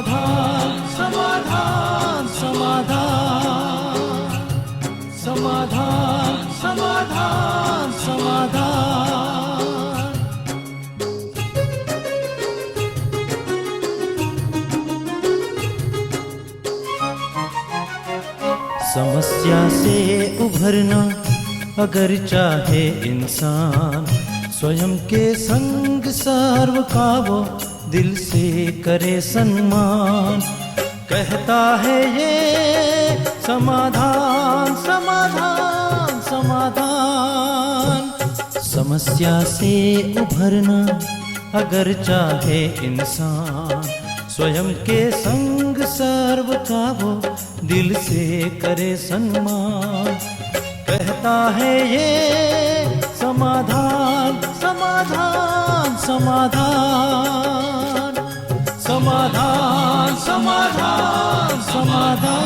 समाधान समाधान समाधान समाधान समाधान समाधान। समस्या से उभरना अगर चाहे इंसान, स्वयं के संग सर्व का वो दिल से करे सम्मान। कहता है ये समाधान समाधान समाधान। समस्या से उभरना अगर चाहे इंसान, स्वयं के संग सर्व का वो दिल से करे सम्मान। कहता है ये समाधान समाधान समाधान समाधान समाधान समाधान।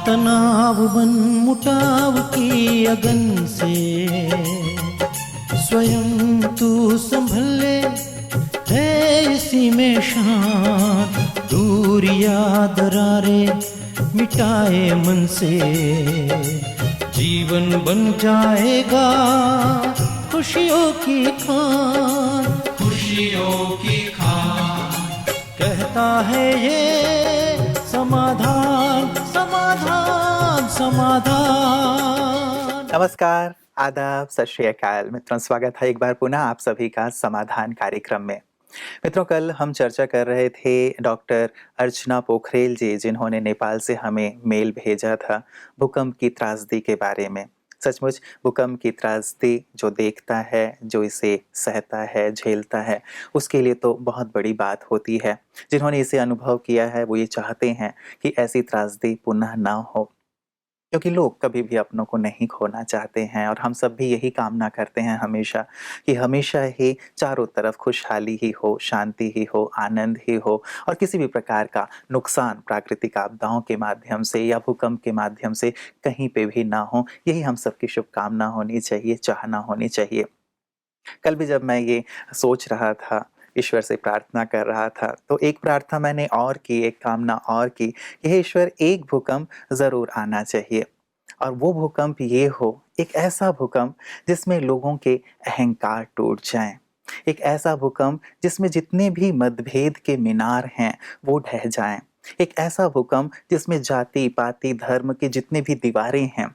तनाव बन मुटाव की अगन से स्वयं तू संभल ले, है इसी में शान। दूरिया दरारे मिटाए मन से, जीवन बन जाएगा खुशियों की खान खुशियों की खान। कहता है ये समाधान समाधान समाधान। नमस्कार, आदाब, सत श्री अकाल मित्रों, स्वागत है एक बार पुनः आप सभी का समाधान कार्यक्रम में। मित्रों, कल हम चर्चा कर रहे थे डॉक्टर अर्चना पोखरेल जी, जिन्होंने नेपाल से हमें मेल भेजा था भूकंप की त्रासदी के बारे में। सचमुच भूकंप की त्रासदी जो देखता है, जो इसे सहता है, झेलता है, उसके लिए तो बहुत बड़ी बात होती है। जिन्होंने इसे अनुभव किया है वो ये चाहते हैं कि ऐसी त्रासदी पुनः ना हो, क्योंकि लोग कभी भी अपनों को नहीं खोना चाहते हैं। और हम सब भी यही कामना करते हैं हमेशा कि हमेशा ही चारों तरफ खुशहाली ही हो, शांति ही हो, आनंद ही हो, और किसी भी प्रकार का नुकसान प्राकृतिक आपदाओं के माध्यम से या भूकंप के माध्यम से कहीं पे भी ना हो। यही हम सबकी शुभकामना होनी चाहिए, चाहना होनी चाहिए। कल भी जब मैं ये सोच रहा था, ईश्वर से प्रार्थना कर रहा था, तो एक प्रार्थना मैंने और की, एक कामना और की कि हे ईश्वर, एक भूकंप ज़रूर आना चाहिए। और वो भूकंप ये हो, एक ऐसा भूकंप जिसमें लोगों के अहंकार टूट जाएं, एक ऐसा भूकंप जिसमें जितने भी मतभेद के मीनार हैं वो ढह जाएं, एक ऐसा भूकंप जिसमें जाति पाति धर्म के जितने भी दीवारें हैं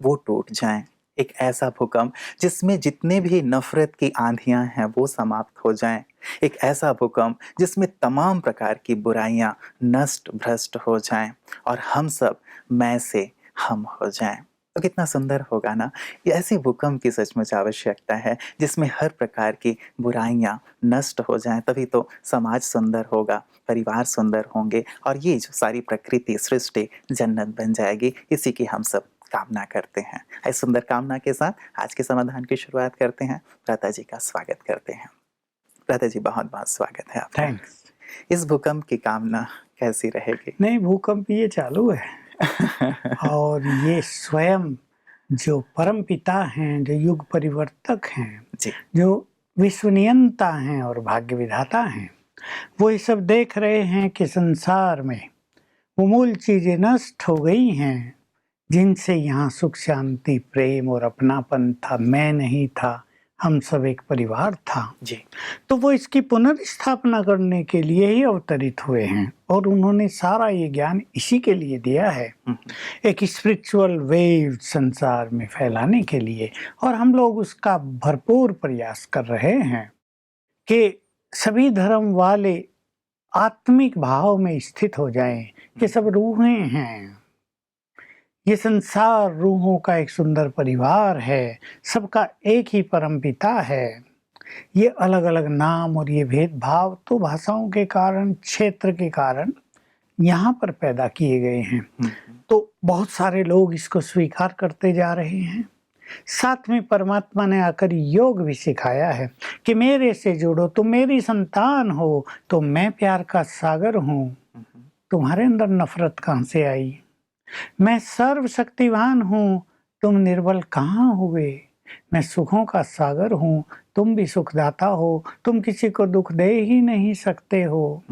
वो टूट जाएं, एक ऐसा भूकंप जिसमें जितने भी नफरत की आंधियां हैं वो समाप्त हो जाएं, एक ऐसा भूकंप जिसमें तमाम प्रकार की बुराइयां नष्ट भ्रष्ट हो जाएं और हम सब मैं से हम हो जाएं। तो कितना सुंदर होगा ना। ये ऐसे भूकंप की सचमुच आवश्यकता है जिसमें हर प्रकार की बुराइयां नष्ट हो जाएं, तभी तो समाज सुंदर होगा, परिवार सुंदर होंगे और ये जो सारी प्रकृति सृष्टि जन्नत बन जाएगी। इसी की हम सब कामना करते हैं। इस सुंदर कामना के साथ आज के समाधान की शुरुआत करते हैं। प्राता जी का स्वागत करते हैं। प्राता जी, बहुत बहुत स्वागत है आपका। थैंक्स। इस भूकंप की कामना कैसी रहेगी? नहीं, भूकंप ये चालू है और ये स्वयं जो परम पिता हैं, जो युग परिवर्तक हैं जी, जो विश्वनियंता हैं और भाग्य विधाता हैं, वो ये सब देख रहे हैं कि संसार में वो मूल चीजें नष्ट हो गई हैं जिनसे यहाँ सुख शांति प्रेम और अपनापन था, मैं नहीं था, हम सब एक परिवार था। जी, तो वो इसकी पुनर्स्थापना करने के लिए ही अवतरित हुए हैं और उन्होंने सारा ये ज्ञान इसी के लिए दिया है, एक स्पिरिचुअल वेव संसार में फैलाने के लिए। और हम लोग उसका भरपूर प्रयास कर रहे हैं कि सभी धर्म वाले आत्मिक भाव में स्थित हो जाएं कि सब रूहें हैं, ये संसार रूहों का एक सुंदर परिवार है, सबका एक ही परम पिता है। ये अलग अलग नाम और ये भेदभाव तो भाषाओं के कारण, क्षेत्र के कारण यहाँ पर पैदा किए गए हैं। तो बहुत सारे लोग इसको स्वीकार करते जा रहे हैं, साथ में परमात्मा ने आकर योग भी सिखाया है कि मेरे से जुड़ो, तुम मेरी संतान हो, तो मैं प्यार का सागर हूँ, तुम्हारे अंदर नफरत कहाँ से आई? मैं सर्वशक्तिवान हूँ, तुम निर्बल कहाँ हुए? मैं सुखों का सागर हूँ, तुम भी सुखदाता हो, तुम किसी को दुख दे ही नहीं सकते हो।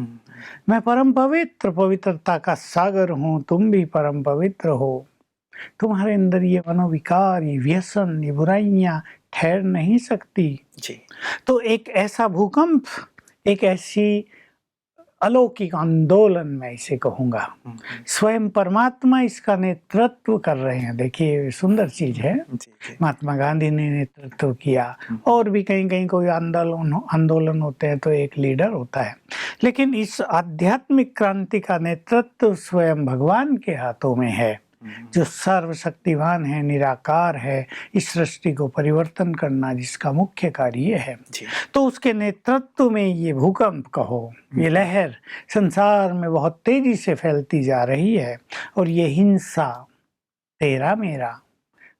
मैं परम पवित्र, पवित्रता का सागर हूँ, तुम भी परम पवित्र हो। तुम्हारे अंदर ये मनोविकार, ये व्यसन, ये बुराइयां ठहर नहीं सकती। जी। तो एक ऐसा भूकंप, एक ऐसी अलौकिक आंदोलन मैं इसे कहूंगा, स्वयं परमात्मा इसका नेतृत्व कर रहे हैं। देखिए सुंदर चीज है। जी, जी। महात्मा गांधी ने नेतृत्व किया, और भी कहीं कहीं कोई आंदोलन होते हैं तो एक लीडर होता है, लेकिन इस आध्यात्मिक क्रांति का नेतृत्व स्वयं भगवान के हाथों में है, जो सर्वशक्तिवान है, निराकार है, इस सृष्टि को परिवर्तन करना जिसका मुख्य कार्य है। जी। तो उसके नेतृत्व में ये भूकंप कहो, ये लहर संसार में बहुत तेजी से फैलती जा रही है, और ये हिंसा, तेरा मेरा,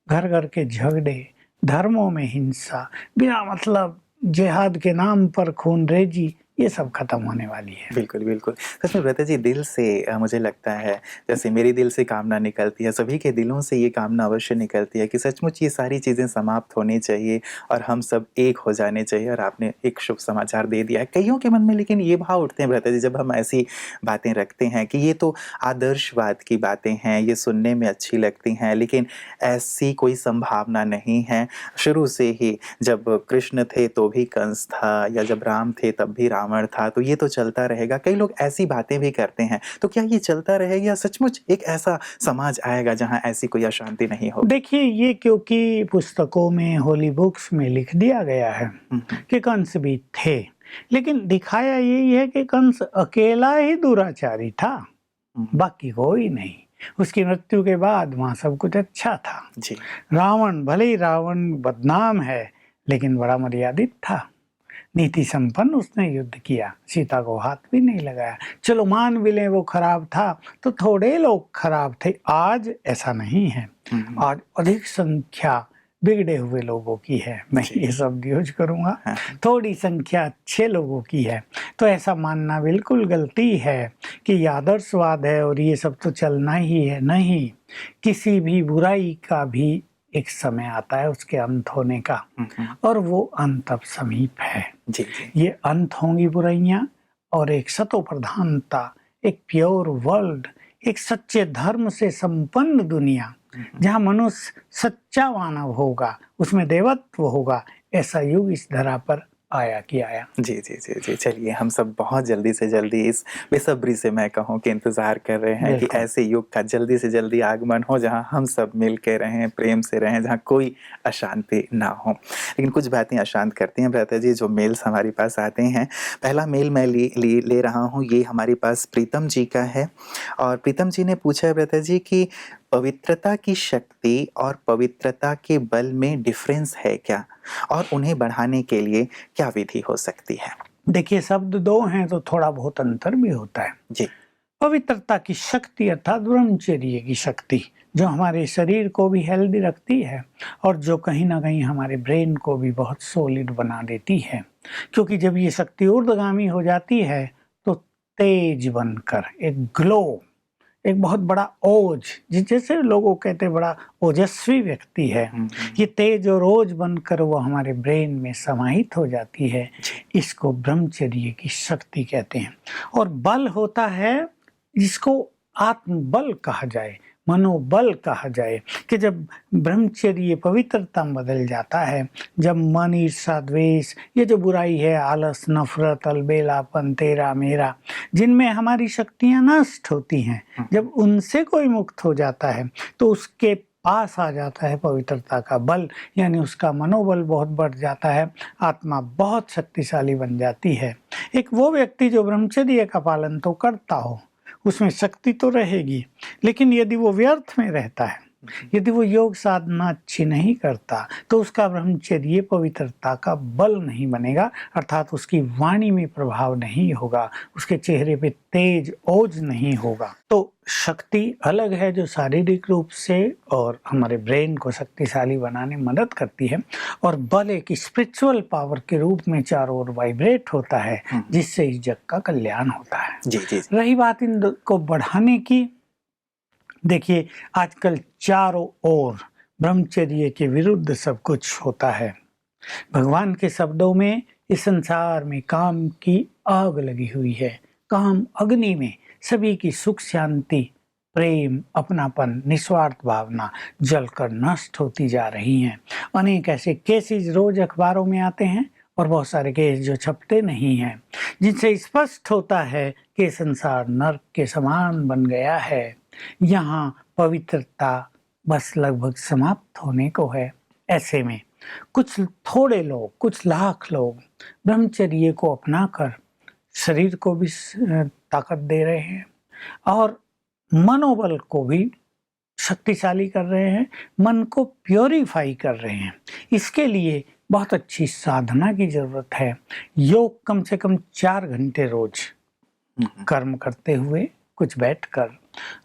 घर घर के झगड़े, धर्मों में हिंसा, बिना मतलब जिहाद के नाम पर खूनरेजी, ये सब खत्म होने वाली है। बिल्कुल, बिल्कुल। सच में व्रता जी, दिल से मुझे लगता है, जैसे मेरे दिल से कामना निकलती है, सभी के दिलों से ये कामना अवश्य निकलती है कि सचमुच ये सारी चीज़ें समाप्त होनी चाहिए और हम सब एक हो जाने चाहिए, और आपने एक शुभ समाचार दे दिया है। कइयों के मन में लेकिन ये भाव उठते हैं व्रता जी, जब हम ऐसी बातें रखते हैं कि ये तो आदर्शवाद की बातें हैं, ये सुनने में अच्छी लगती हैं, लेकिन ऐसी कोई संभावना नहीं है। शुरू से ही जब कृष्ण थे तो भी कंस था, या जब राम थे तब भी रावण था, तो ये तो चलता रहेगा। कई लोग ऐसी बातें भी करते हैं, तो क्या ये चलता रहेगा, या सचमुच एक ऐसा समाज आएगा जहां ऐसी कोई अशांति नहीं हो? देखिए, ये क्योंकि पुस्तकों में, होली बुक्स में लिख दिया गया है कि कंस भी थे, लेकिन दिखाया यही है कि कंस अकेला ही दुराचारी था, बाकी कोई नहीं। उसकी मृत्यु के बाद वहां सब कुछ अच्छा था। जी। रावण, भले ही रावण बदनाम है, लेकिन बड़ा मर्यादित था, नीति संपन्न उसने युद्ध किया, सीता को हाथ भी नहीं लगाया। चलो मान भी लें वो खराब था, तो थोड़े लोग खराब थे। आज ऐसा नहीं है, आज अधिक संख्या बिगड़े हुए लोगों की है। मैं ये शब्द यूज करूंगा, थोड़ी संख्या अच्छे लोगों की है। तो ऐसा मानना बिल्कुल गलती है कि ये आदर्शवाद है और ये सब तो चलना ही है। नहीं, किसी भी बुराई का भी एक समय आता है उसके अंत होने का, और वो अंत अब समीप है। जी, जी। ये अंत होंगी बुराइयां, और एक सतो प्रधानता, एक प्योर वर्ल्ड, एक सच्चे धर्म से संपन्न दुनिया, जहां मनुष्य सच्चा मानव होगा, उसमें देवत्व होगा, ऐसा युग इस धरा पर आया कि आया। जी, जी, जी, जी। चलिए, हम सब बहुत जल्दी से जल्दी, इस बेसब्री से मैं कहूँ कि इंतज़ार कर रहे हैं कि ऐसे युग का जल्दी से जल्दी आगमन हो जहाँ हम सब मिल के रहें, प्रेम से रहें, जहाँ कोई अशांति ना हो। लेकिन कुछ बातें अशांत करती हैं भ्राता जी, जो मेल्स हमारे पास आते हैं। पहला मेल मैं ले रहा हूँ, ये हमारे पास प्रीतम जी का है, और प्रीतम जी ने पूछा है भ्राता जी कि पवित्रता की शक्ति और पवित्रता के बल में डिफरेंस है क्या, और उन्हें बढ़ाने के लिए क्या विधि हो सकती है? देखिए, शब्द दो हैं तो थोड़ा बहुत अंतर भी होता है। जी। पवित्रता की शक्ति अर्थात ब्रह्मचर्य की शक्ति, जो हमारे शरीर को भी हेल्दी रखती है, और जो कहीं ना कहीं हमारे ब्रेन को भी बहुत सॉलिड बना देती है। क्योंकि जब ये शक्ति ऊर्ध्वगामी हो जाती है तो तेज बनकर एक ग्लो, एक बहुत बड़ा ओज, जैसे लोगों कहते हैं बड़ा ओजस्वी व्यक्ति है, ये तेज और ओज बनकर वो हमारे ब्रेन में समाहित हो जाती है। इसको ब्रह्मचर्य की शक्ति कहते हैं। और बल होता है जिसको आत्मबल कहा जाए, मनोबल कहा जाए, कि जब ब्रह्मचर्य पवित्रता में बदल जाता है, जब मन, ईर्षा, द्वेष, ये जो बुराई है, आलस, नफरत, अलबेलापन, तेरा मेरा, जिनमें हमारी शक्तियां नष्ट होती हैं, जब उनसे कोई मुक्त हो जाता है तो उसके पास आ जाता है पवित्रता का बल, यानी उसका मनोबल बहुत बढ़ जाता है, आत्मा बहुत शक्तिशाली बन जाती है। एक वो व्यक्ति जो ब्रह्मचर्य का पालन तो करता हो, उसमें शक्ति तो रहेगी, लेकिन यदि वो व्यर्थ में रहता है, यदि वो योग साधना अच्छी नहीं करता तो उसका ब्रह्मचर्य पवित्रता का बल नहीं बनेगा, अर्थात उसकी वाणी में प्रभाव नहीं होगा, उसके चेहरे पे तेज ओज नहीं होगा। तो शक्ति अलग है जो शारीरिक रूप से और हमारे ब्रेन को शक्तिशाली बनाने में मदद करती है, और बल एक स्पिरिचुअल पावर के रूप में चारों ओर वाइब्रेट होता है, जिससे इस जग का कल्याण होता है। जी जी जी। रही बात इन को बढ़ाने की, देखिए आजकल चारों ओर ब्रह्मचर्य के विरुद्ध सब कुछ होता है। भगवान के शब्दों में इस संसार में काम की आग लगी हुई है। काम अग्नि में सभी की सुख शांति प्रेम अपनापन निस्वार्थ भावना जलकर नष्ट होती जा रही हैं। अनेक ऐसे केसेस रोज अखबारों में आते हैं और बहुत सारे केस जो छपते नहीं हैं, जिनसे स्पष्ट होता है कि संसार नर्क के समान बन गया है। यहाँ पवित्रता बस लगभग समाप्त होने को है। ऐसे में कुछ थोड़े लोग, कुछ लाख लोग ब्रह्मचर्य को अपनाकर शरीर को भी ताकत दे रहे हैं और मनोबल को भी शक्तिशाली कर रहे हैं, मन को प्योरीफाई कर रहे हैं। इसके लिए बहुत अच्छी साधना की जरूरत है। योग कम से कम 4 घंटे रोज कर्म करते हुए कुछ बैठकर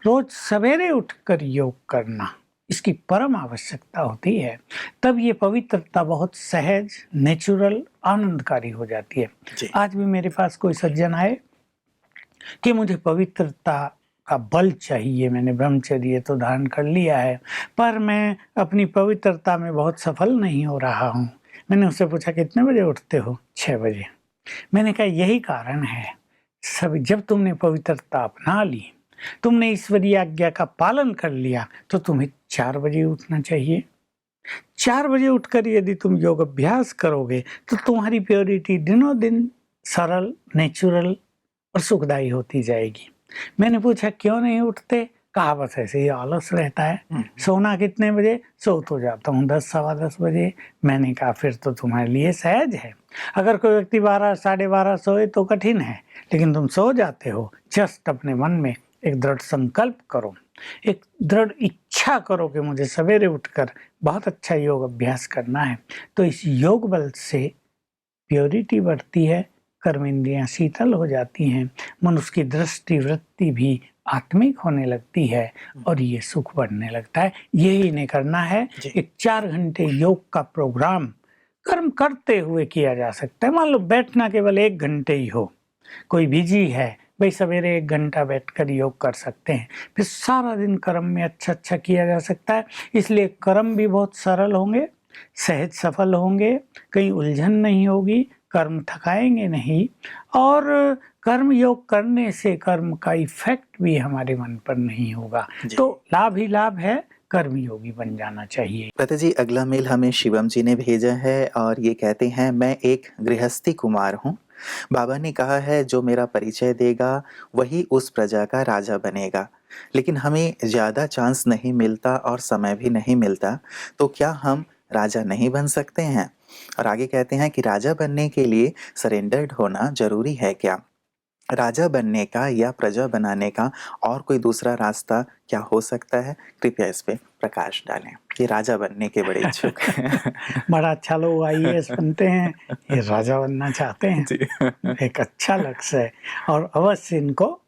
रोज सवेरे उठकर योग करना, इसकी परम आवश्यकता होती है। तब ये पवित्रता बहुत सहज, नेचुरल, आनंदकारी हो जाती है। आज भी मेरे पास कोई सज्जन आए कि मुझे पवित्रता का बल चाहिए, मैंने ब्रह्मचर्य तो धारण कर लिया है पर मैं अपनी पवित्रता में बहुत सफल नहीं हो रहा हूँ। मैंने उससे पूछा कितने बजे उठते हो? 6 बजे। मैंने कहा यही कारण है, सब जब तुमने पवित्रता अपना ली, तुमने ईश्वरीय आज्ञा का पालन कर लिया, तो तुम्हें 4 बजे उठना चाहिए। 4 बजे उठकर यदि तुम योग अभ्यास करोगे तो तुम्हारी प्योरिटी दिनों दिन सरल, नेचुरल और सुखदायी होती जाएगी। मैंने पूछा क्यों नहीं उठते? कहा बस ऐसे ही आलस रहता है। सोना कितने बजे? सो तो जाता हूँ 10 सवा 10 बजे। मैंने कहा फिर तो तुम्हारे लिए सहज है। अगर कोई व्यक्ति 12 साढ़े 12 सोए तो कठिन है, लेकिन तुम सो जाते हो। जस्ट अपने मन में एक दृढ़ संकल्प करो, एक दृढ़ इच्छा करो कि मुझे सवेरे उठकर बहुत अच्छा योग अभ्यास करना है, तो इस योग बल से प्योरिटी बढ़ती है, कर्म इंद्रियां शीतल हो जाती हैं, मनुष्य की दृष्टि वृत्ति भी आत्मिक होने लगती है और ये सुख बढ़ने लगता है। यही इन्हें करना है। एक 4 घंटे योग का प्रोग्राम कर्म करते हुए किया जा सकता है। मान लो बैठना केवल 1 घंटे ही हो, कोई बिजी है भाई, सवेरे 1 घंटा बैठकर योग कर सकते हैं, फिर सारा दिन कर्म में अच्छा किया जा सकता है। इसलिए कर्म भी बहुत सरल होंगे, सहज सफल होंगे, कहीं उलझन नहीं होगी, कर्म थकाएंगे नहीं, और कर्म योग करने से कर्म का इफेक्ट भी हमारे मन पर नहीं होगा। तो लाभ ही लाभ है, कर्म योगी बन जाना चाहिए। पता जी, अगला मेल हमें शिवम जी ने भेजा है और ये कहते हैं, मैं एक गृहस्थी कुमार हूँ। बाबा ने कहा है जो मेरा परिचय देगा वही उस प्रजा का राजा बनेगा, लेकिन हमें ज़्यादा चांस नहीं मिलता और समय भी नहीं मिलता, तो क्या हम राजा नहीं बन सकते हैं? और आगे कहते हैं कि राजा बनने के लिए सरेंडर्ड होना जरूरी है क्या? राजा बनने का या प्रजा बनाने का और कोई दूसरा रास्ता क्या हो सकता है? कृपया इस पे प्रकाश डालें। ये राजा बनने के बड़े इच्छुक हैं। बड़ा अच्छा लोग IAS बनते हैं, ये राजा बनना चाहते हैं। एक अच्छा लक्ष्य है और अवश्य इनको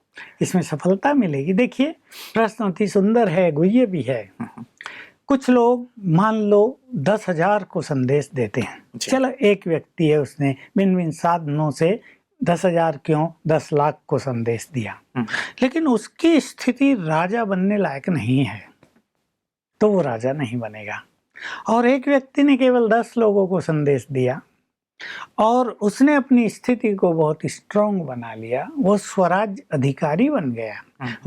इसमें सफलता मिलेगी। देखिए प्रश्न अति सुंदर है, गुह्य भी है। कुछ लोग मान लो 10,000 को संदेश देते हैं। चलो एक व्यक्ति है, उसने भिन्न भिन्न साधनों से 10,000 क्यों 10 लाख को संदेश दिया, लेकिन उसकी स्थिति राजा बनने लायक नहीं है, तो वो राजा नहीं बनेगा। और एक व्यक्ति ने केवल 10 लोगों को संदेश दिया और उसने अपनी स्थिति को बहुत स्ट्रॉन्ग बना लिया, वो स्वराज अधिकारी बन गया,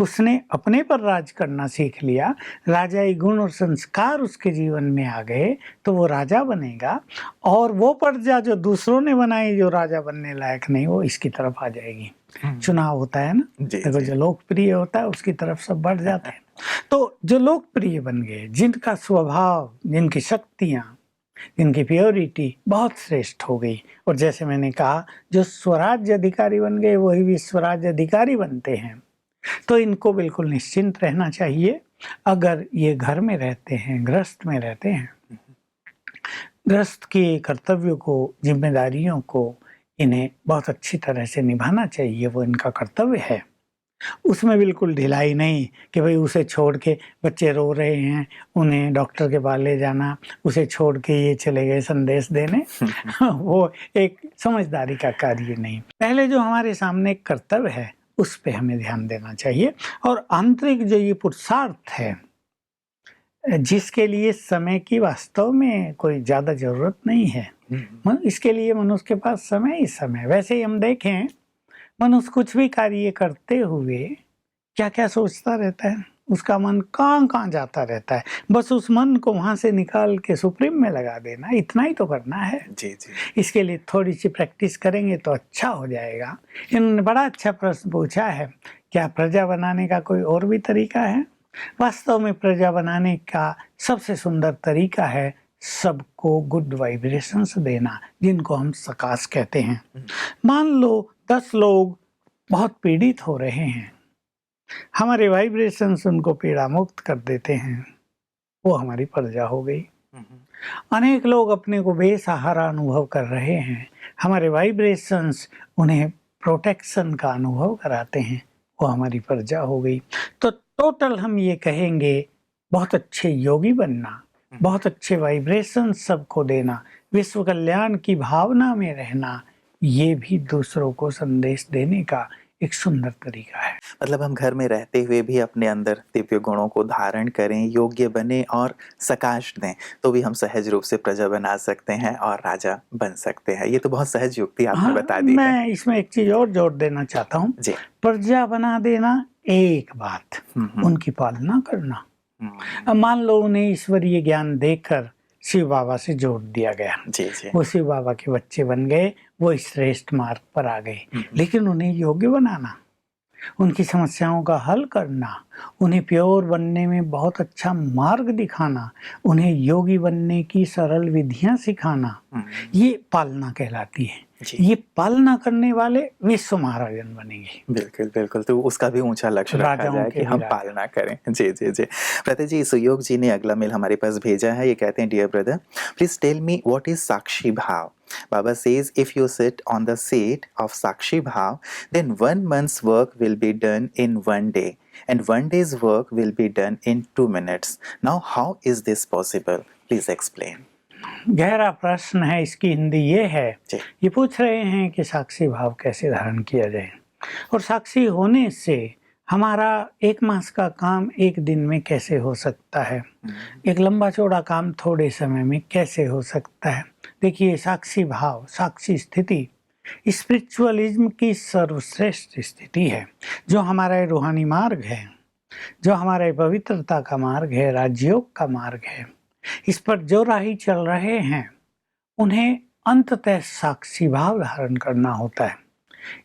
उसने अपने पर राज करना सीख लिया, राजाई गुण और संस्कार उसके जीवन में आ गए, तो वो राजा बनेगा। और वो प्रजा जो दूसरों ने बनाई, जो राजा बनने लायक नहीं, वो इसकी तरफ आ जाएगी। चुनाव होता है ना, देखो जो लोकप्रिय होता है उसकी तरफ सब बढ़ जाते हैं। तो जो लोकप्रिय बन गए, जिनका स्वभाव, जिनकी शक्तियां, इनकी प्योरिटी बहुत श्रेष्ठ हो गई, और जैसे मैंने कहा जो स्वराज्य अधिकारी बन गए वही भी स्वराज्य अधिकारी बनते हैं। तो इनको बिल्कुल निश्चिंत रहना चाहिए। अगर ये घर में रहते हैं, गृहस्थ में रहते हैं, गृहस्थ के कर्तव्यों को, जिम्मेदारियों को इन्हें बहुत अच्छी तरह से निभाना चाहिए, वो इनका कर्तव्य है। उसमें बिल्कुल ढिलाई नहीं कि भाई उसे छोड़ के बच्चे रो रहे हैं, उन्हें डॉक्टर के पास ले जाना, उसे छोड़ के ये चले गए संदेश देने वो एक समझदारी का कार्य नहीं। पहले जो हमारे सामने एक कर्तव्य है उस पे हमें ध्यान देना चाहिए, और आंतरिक जो ये पुरुषार्थ है जिसके लिए समय की वास्तव में कोई ज़्यादा ज़रूरत नहीं है, इसके लिए मनुष्य के पास समय ही समय। वैसे ही हम देखें, मनुष्य कुछ भी कार्य करते हुए क्या-क्या सोचता रहता है, उसका मन कहाँ-कहाँ जाता रहता है। बस उस मन को वहाँ से निकाल के सुप्रीम में लगा देना, इतना ही तो करना है। जी, जी। इसके लिए थोड़ी-सी प्रैक्टिस करेंगे तो अच्छा हो जाएगा। इन्होंने बड़ा अच्छा प्रश्न पूछा है, क्या प्रजा बनाने का कोई और भी तरीका है? वास्तव में प्रजा बनाने का सबसे सुंदर तरीका है सबको गुड वाइब्रेशंस देना, जिनको हम सकाश कहते हैं। मान लो 10 लोग बहुत पीड़ित हो रहे हैं, हमारे वाइब्रेशंस उनको पीड़ा मुक्त कर देते हैं, वो हमारी प्रजा हो गई। अनेक लोग अपने को बेसहारा अनुभव कर रहे हैं, हमारे वाइब्रेशंस उन्हें प्रोटेक्शन का अनुभव कराते हैं, वो हमारी प्रजा हो गई। तो टोटल हम ये कहेंगे, बहुत अच्छे योगी बनना, बहुत अच्छे वाइब्रेशन सबको देना, विश्व कल्याण की भावना में रहना, ये भी दूसरों को संदेश देने का एक सुंदर तरीका है। मतलब हम घर में रहते हुए भी अपने अंदर दिव्य गुणों को धारण करें, योग्य बने और सकाश दें, तो भी हम सहज रूप से प्रजा बना सकते हैं और राजा बन सकते हैं। ये तो बहुत सहज युक्ति आपने बता दी है। मैं इसमें एक चीज और जोड़ देना चाहता हूँ। जी। प्रजा बना देना एक बात, उनकी पालना करना। अब मान लो उन्हें ईश्वरीय ज्ञान देकर शिव बाबा से जोड़ दिया गया, जी, जी। वो शिव बाबा के बच्चे बन गए, वो श्रेष्ठ मार्ग पर आ गए, लेकिन उन्हें योग्य बनाना, उनकी समस्याओं का हल करना, उन्हें प्योर बनने में बहुत अच्छा मार्ग दिखाना, उन्हें योगी बनने की सरल विधियां सिखाना, ये पालना कहलाती है। ये पालना करने वाले विश्व महाराजन बनेंगे। बिल्कुल, बिल्कुल। तो उसका भी ऊंचा लक्ष्य रखा जाए कि हम पालना करें। जी, जी, जी। प्रति जी, सुयोग जी ने अगला मेल हमारे पास भेजा है। ये कहते हैं, dear brother, please tell me what is sakshi bhav. Baba says if you sit on the seat of Sakshi Bhav, then 1 month's work will be done in 1 day and 1 day's work will be done in 2 minutes. Now how is this possible? Please explain. गहरा प्रश्न है। इसकी हिंदी ये है, ये पूछ रहे हैं कि साक्षी भाव कैसे धारण किया जाए, और साक्षी होने से हमारा 1 मास का काम 1 दिन में कैसे हो सकता है, एक लंबा चौड़ा काम थोड़े समय में कैसे हो सकता है। देखिए, साक्षी भाव, साक्षी स्थिति स्पिरिचुअलिज्म की सर्वश्रेष्ठ स्थिति है, जो हमारा रूहानी मार्ग है, जो हमारे पवित्रता का मार्ग है, राजयोग का मार्ग है। इस पर जो राही चल रहे हैं उन्हें अंततः साक्षी भाव धारण करना होता है।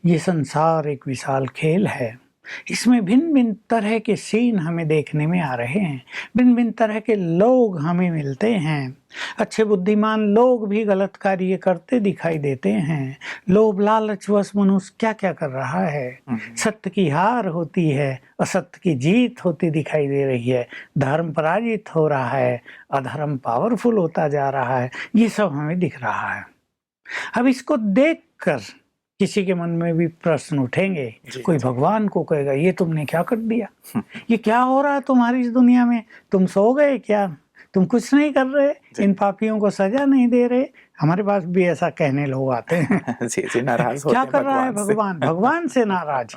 ये संसार एक विशाल खेल है, इसमें भिन्न भिन्न तरह के सीन हमें देखने में आ रहे हैं, भिन्न भिन्न तरह के लोग हमें मिलते हैं। अच्छे बुद्धिमान लोग भी गलत कार्य करते दिखाई देते हैं। लोभ लालचवश मनुष्य क्या क्या कर रहा है। सत्य की हार होती है, असत्य की जीत होती दिखाई दे रही है, धर्म पराजित हो रहा है, अधर्म पावरफुल होता जा रहा है। ये सब हमें दिख रहा है। अब इसको देखकर किसी के मन में भी प्रश्न उठेंगे, कोई भगवान को कहेगा ये तुमने क्या कर दिया, ये क्या हो रहा है तुम्हारी इस दुनिया में, तुम सो गए क्या, तुम कुछ नहीं कर रहे, इन पापियों को सजा नहीं दे रहे। हमारे पास भी ऐसा कहने लोग आते हैं। जी, नाराज होते क्या कर रहा है भगवान, भगवान से नाराज,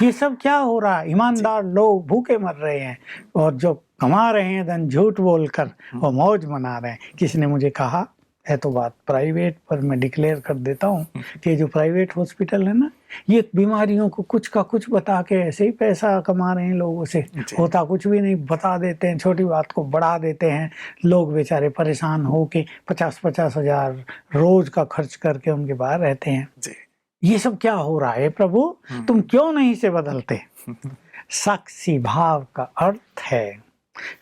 ये सब क्या हो रहा है। ईमानदार लोग भूखे मर रहे हैं और जो कमा रहे हैं धन झूठ बोलकर और मौज मना रहे हैं। किसी ने मुझे कहा है, तो बात प्राइवेट पर मैं डिक्लेयर कर देता हूँ कि जो प्राइवेट हॉस्पिटल है ना, ये बीमारियों को कुछ का कुछ बता के ऐसे ही पैसा कमा रहे हैं लोगों से, होता कुछ भी नहीं, बता देते हैं, छोटी बात को बढ़ा देते हैं। लोग बेचारे परेशान हो के 50-50 हजार रोज का खर्च करके उनके बाहर रहते हैं। ये सब क्या हो रहा है प्रभु, तुम क्यों नहीं से बदलते। साक्षी भाव का अर्थ है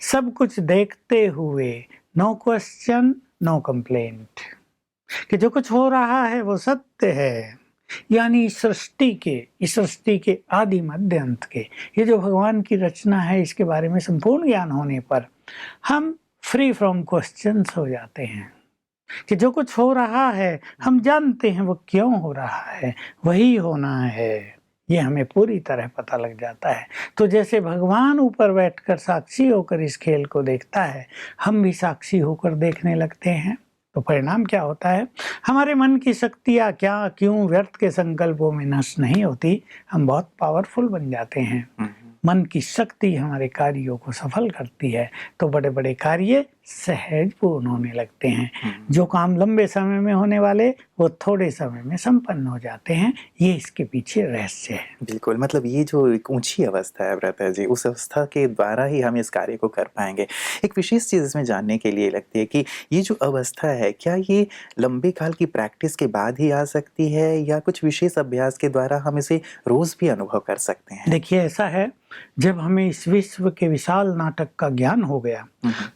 सब कुछ देखते हुए, नो क्वेश्चन नो कंप्लेंट, कि जो कुछ हो रहा है वो सत्य है, यानी इस सृष्टि के आदि मध्य अंत के, ये जो भगवान की रचना है, इसके बारे में संपूर्ण ज्ञान होने पर हम फ्री फ्रॉम क्वेश्चंस हो जाते हैं कि जो कुछ हो रहा है हम जानते हैं वो क्यों हो रहा है, वही होना है, ये हमें पूरी तरह पता लग जाता है। तो जैसे भगवान ऊपर बैठकर साक्षी होकर इस खेल को देखता है, हम भी साक्षी होकर देखने लगते हैं। तो परिणाम क्या होता है, हमारे मन की शक्तियाँ क्या क्यों व्यर्थ के संकल्पों में नष्ट नहीं होती, हम बहुत पावरफुल बन जाते हैं। मन की शक्ति हमारे कार्यों को सफल करती है, तो बड़े बड़े कार्य सहज पूर्ण होने लगते हैं। जो काम लंबे समय में होने वाले वो थोड़े समय में संपन्न हो जाते हैं। ये इसके पीछे रहस्य है। बिल्कुल, मतलब ये जो एक ऊंची अवस्था है व्रता जी, उस अवस्था के द्वारा ही हम इस कार्य को कर पाएंगे। एक विशेष चीज़ इसमें जानने के लिए लगती है कि ये जो अवस्था है, क्या ये लंबे काल की प्रैक्टिस के बाद ही आ सकती है या कुछ विशेष अभ्यास के द्वारा हम इसे रोज भी अनुभव कर सकते हैं? देखिए, ऐसा है, जब हमें इस विश्व के विशाल नाटक का ज्ञान हो गया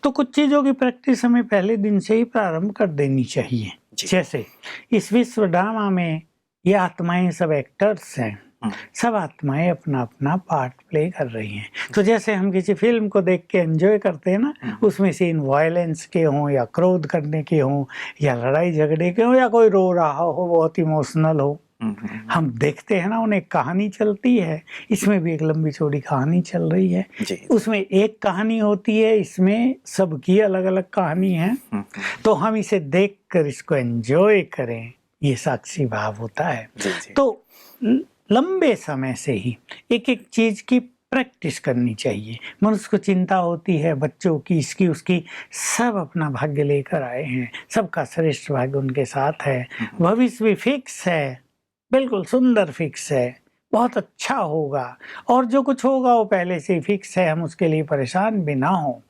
तो कुछ चीजों की प्रैक्टिस हमें पहले दिन से ही प्रारंभ कर देनी चाहिए। जैसे इस विश्व ड्रामा में ये आत्माएं सब एक्टर्स हैं, सब आत्माएं अपना अपना पार्ट प्ले कर रही हैं। तो जैसे हम किसी फिल्म को देख के एंजॉय करते हैं ना, उसमें सीन वायलेंस के हों या क्रोध करने के हों या लड़ाई झगड़े के हों या कोई रो रहा हो, बहुत इमोशनल हो, हम देखते हैं ना, उन्हें कहानी चलती है। इसमें भी एक लंबी चौड़ी कहानी चल रही है। उसमें एक कहानी होती है, इसमें सबकी अलग अलग कहानी है। तो हम इसे देखकर इसको एंजॉय करें, ये साक्षी भाव होता है। तो लंबे समय से ही एक एक चीज की प्रैक्टिस करनी चाहिए। मनुष्य को चिंता होती है बच्चों की, इसकी उसकी, सब अपना भाग्य लेकर आए हैं, सबका श्रेष्ठ भाग्य उनके साथ है। भविष्य भी फिक्स है, बिल्कुल सुंदर फिक्स है, बहुत अच्छा होगा, और जो कुछ होगा वो पहले से ही फिक्स है, हम उसके लिए परेशान भी ना हो।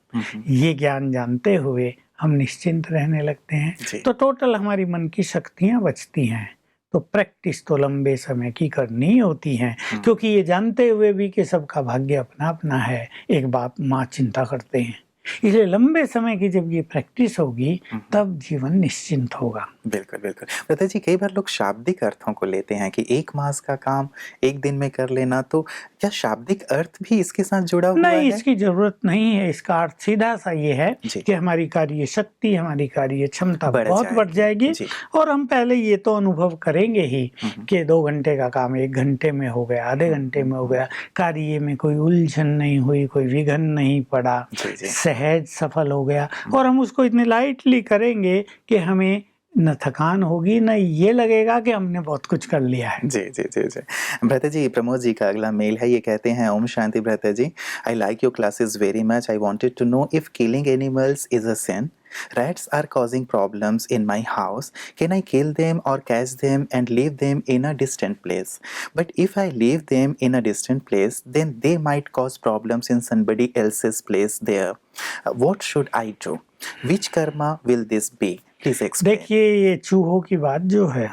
ये ज्ञान जानते हुए हम निश्चिंत रहने लगते हैं। तो टोटल हमारी मन की शक्तियां बचती हैं। तो प्रैक्टिस तो लंबे समय की करनी होती है, क्योंकि ये जानते हुए भी कि सबका भाग्य अपना अपना है, एक बाप माँ चिंता करते हैं। इसलिए लंबे समय की जब ये प्रैक्टिस होगी तब जीवन निश्चिंत होगा। बिल्कुल बिल्कुल। प्रथा जी, कई बार लोग शाब्दिक अर्थों को लेते हैं कि 1 मास का काम 1 दिन में कर लेना, तो क्या शाब्दिक अर्थ भी इसके साथ जुड़ा हुआ है? नहीं, इसकी जरूरत नहीं है। इसका अर्थ सीधा सा ये है कि हमारी कार्य शक्ति, हमारी कार्य क्षमता बहुत बढ़ जाएगी, और हम पहले ये तो अनुभव करेंगे ही कि 2 घंटे का काम 1 घंटे में हो गया, आधे घंटे में हो गया, कार्य में कोई उलझन नहीं हुई, कोई विघ्न नहीं पड़ा, सहज सफल हो गया। और हम उसको इतने लाइटली करेंगे कि हमें न थकान होगी, न ये लगेगा कि हमने बहुत कुछ कर लिया है। जी जी जी जी। भ्राता जी, प्रमोद जी का अगला मेल है, ये कहते हैं, ओम शांति भ्राता जी, I like your classes very much. I wanted to know if killing animals is a sin. Rats are causing problems in my house. Can I kill them or catch them and leave them in a distant place? But if I leave them in a distant place, then they might cause problems in somebody else's place there. What should I do? Which karma will this be? Please explain. देखिए, ये चूहों की बात जो है,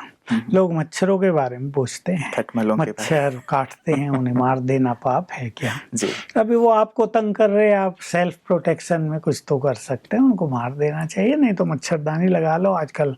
लोग मच्छरों के बारे में पूछते हैं, मच्छर काटते हैं, उन्हें मार देना पाप है क्या? जी। अभी वो आपको तंग कर रहे हैं, आप सेल्फ प्रोटेक्शन में कुछ तो कर सकते हैं, उनको मार देना चाहिए, नहीं तो मच्छरदानी लगा लो, आजकल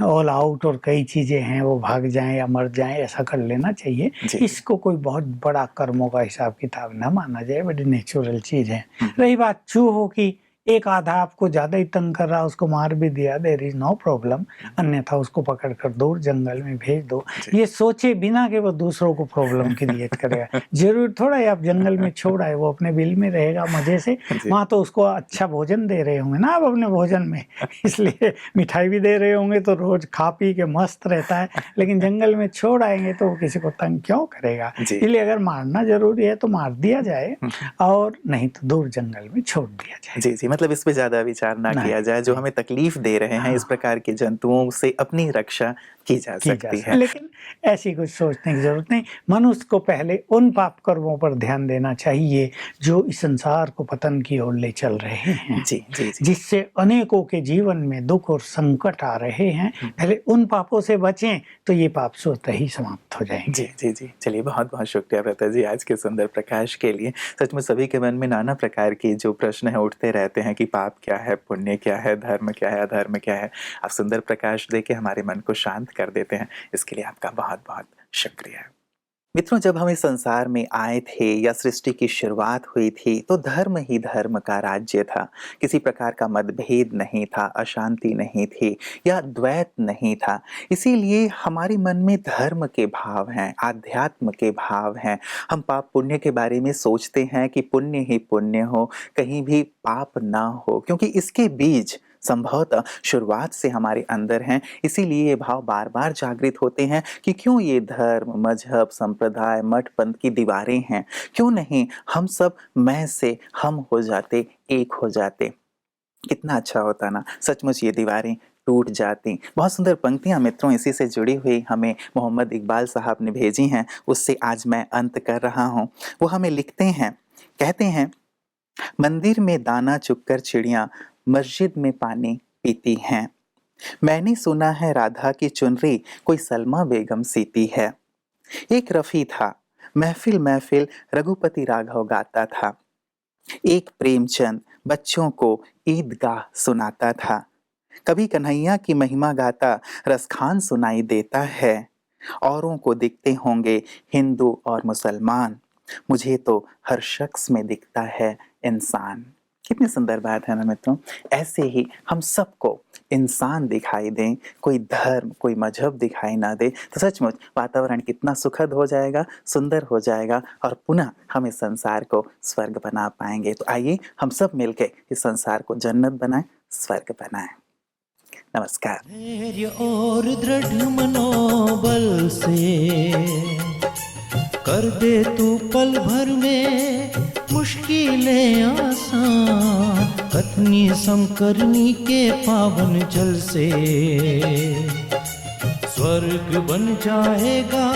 ऑल आउट और कई चीजें हैं, वो भाग जाएं या मर जाएं, ऐसा कर लेना चाहिए। इसको कोई बहुत बड़ा कर्मों का हिसाब किताब ना माना जाए, बड़ी नेचुरल चीज है। रही बात चूहों की, एक आधा आपको ज्यादा ही तंग कर रहा, उसको मार भी दिया, देयर इज नो प्रॉब्लम, अन्यथा उसको पकड़कर दूर जंगल में भेज दो, ये सोचे बिना कि वो दूसरों को प्रॉब्लम क्रिएट करेगा। जरूर थोड़ा ही आप जंगल में छोड़ आए, वो अपने बिल में रहेगा मजे से, वहाँ तो उसको अच्छा भोजन दे रहे होंगे ना आप अपने भोजन में, इसलिए मिठाई भी दे रहे होंगे, तो रोज खा पी के मस्त रहता है। लेकिन जंगल में छोड़ आएंगे तो वो किसी को तंग क्यों करेगा? इसलिए अगर मारना जरूरी है तो मार दिया जाए, और नहीं तो दूर जंगल में छोड़ दिया जाए। जी जी, मतलब इस पे ज्यादा विचार ना किया जाए, जो हमें तकलीफ दे रहे हैं, इस प्रकार के जंतुओं से अपनी रक्षा की जा सकती है। लेकिन ऐसी कुछ सोचने की जरूरत नहीं। मनुष्य को पहले उन पाप कर्मों पर ध्यान देना चाहिए जो इस संसार को पतन की ओर ले चल रहे हैं, जी, जी, जी। जिससे अनेकों के जीवन में दुख और संकट आ रहे हैं। पहले उन पापों से बचें तो ये पाप स्वतः ही समाप्त हो जाएंगे। जी जी जी। चलिए, बहुत बहुत शुक्रिया भ्राता जी आज के सुंदर प्रकाश के लिए। सच में सभी के मन में नाना प्रकार की जो प्रश्न है उठते रहते हैं कि पाप क्या है, पुण्य क्या है, धर्म क्या है, अधर्म क्या है। आप सुंदर प्रकाश दे के हमारे मन को शांत कर देते हैं। इसके लिए आपका बहुत बहुत शुक्रिया। मित्रों, जब हम इस संसार में आए थे या सृष्टि की शुरुआत हुई थी तो धर्म ही धर्म का राज्य था। किसी प्रकार का मतभेद नहीं था, अशांति नहीं थी या द्वैत नहीं था। इसीलिए हमारे मन में धर्म के भाव हैं, आध्यात्म के भाव हैं। हम पाप पुण्य के बारे में सोचते हैं कि पुण्य ही पुण्य हो, कहीं भी पाप ना हो, क्योंकि इसके बीज संभवतः शुरुआत से हमारे अंदर हैं। इसीलिए ये भाव बार बार जागृत होते हैं कि क्यों ये धर्म, मजहब, संप्रदाय, मठ पंथ की दीवारें हैं, क्यों नहीं हम सब मैं से हम हो जाते, एक हो जाते। कितना अच्छा होता ना, सचमुच ये दीवारें टूट जाती। बहुत सुंदर पंक्तियां मित्रों इसी से जुड़ी हुई हमें मोहम्मद इकबाल साहब ने भेजी हैं, उससे आज मैं अंत कर रहा हूँ। वो हमें लिखते हैं, कहते हैं, मंदिर में दाना चुगकर चिड़ियां मस्जिद में पानी पीती हैं। मैंने सुना है राधा की चुनरी कोई सलमा बेगम सीती है। एक रफ़ी था, महफिल महफिल रघुपति राघव गाता था। एक प्रेमचंद बच्चों को ईदगाह सुनाता था। कभी कन्हैया की महिमा गाता रसखान सुनाई देता है। औरों को दिखते होंगे हिंदू और मुसलमान, मुझे तो हर शख्स में दिखता है इंसान। कितनी सुंदर बात है ना मित्रों। ऐसे ही हम सबको इंसान दिखाई दें, कोई धर्म, कोई मजहब दिखाई ना दे, तो सचमुच वातावरण कितना सुखद हो जाएगा, सुंदर हो जाएगा और पुनः हम इस संसार को स्वर्ग बना पाएंगे। तो आइए हम सब मिलके इस संसार को जन्नत बनाएं, स्वर्ग बनाएं। नमस्कार। धैर्य और दृढ़ मनोबल से कर दे तू पल भर में मुश्किलें आसान। कथनी समकरनी के पावन जल से स्वर्ग बन जाएगा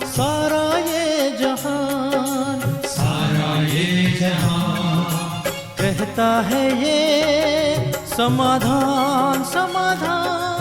सारा ये जहान, सारा ये जहान। कहता है ये समाधान, समाधान।